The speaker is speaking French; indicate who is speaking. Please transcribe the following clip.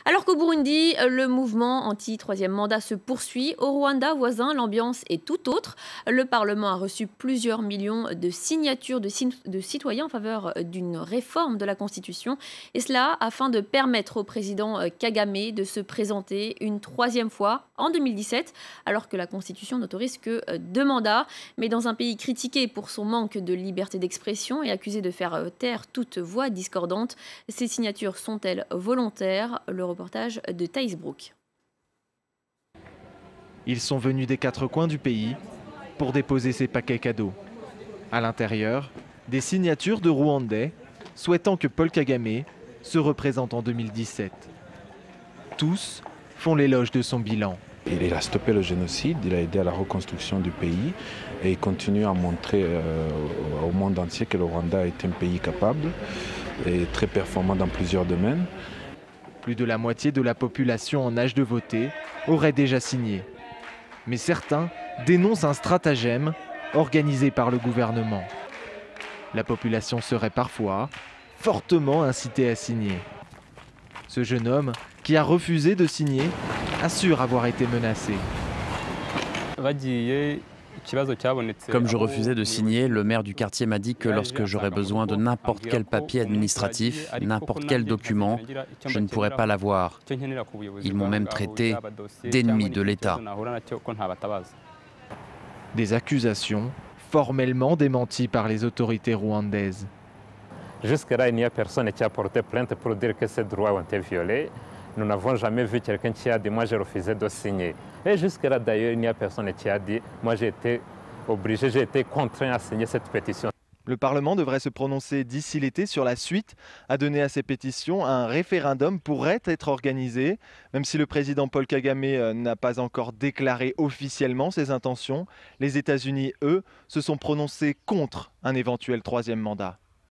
Speaker 1: Alors qu'au Burundi, le mouvement anti-troisième mandat se poursuit. Au Rwanda voisin, l'ambiance est tout autre. Le Parlement a reçu plusieurs millions de signatures de citoyens en faveur d'une réforme de la Constitution. Et cela afin de permettre au président Kagame de se présenter une troisième fois en 2017, alors que la Constitution n'autorise que 2 mandats. Mais dans un pays critiqué pour son manque de liberté d'expression et accusé de faire taire toute voix discordante, ces signatures sont-elles volontaires? Le reportage de Thaïs Brook.
Speaker 2: Ils sont venus des 4 coins du pays pour déposer ces paquets cadeaux. À l'intérieur, des signatures de Rwandais souhaitant que Paul Kagame se représente en 2017. Tous font l'éloge de son bilan.
Speaker 3: Il a stoppé le génocide, il a aidé à la reconstruction du pays et il continue à montrer au monde entier que le Rwanda est un pays capable et très performant dans plusieurs domaines.
Speaker 2: Plus de la moitié de la population en âge de voter aurait déjà signé. Mais certains dénoncent un stratagème organisé par le gouvernement. La population serait parfois fortement incitée à signer. Ce jeune homme, qui a refusé de signer, assure avoir été menacé.
Speaker 4: Comme je refusais de signer, le maire du quartier m'a dit que lorsque j'aurais besoin de n'importe quel papier administratif, n'importe quel document, je ne pourrais pas l'avoir. Ils m'ont même traité d'ennemi de l'État.
Speaker 2: Des accusations formellement démenties par les autorités rwandaises.
Speaker 5: Jusque-là, il n'y a personne qui a porté plainte pour dire que ces droits ont été violés. Nous n'avons jamais vu quelqu'un qui a dit « moi j'ai refusé de signer ». Et jusque-là, d'ailleurs, il n'y a personne qui a dit « moi j'ai été obligé, j'ai été contraint à signer cette pétition ».
Speaker 2: Le Parlement devrait se prononcer d'ici l'été sur la suite à donner à ces pétitions. Un référendum pourrait être organisé, même si le président Paul Kagame n'a pas encore déclaré officiellement ses intentions. Les États-Unis, eux, se sont prononcés contre un éventuel troisième mandat.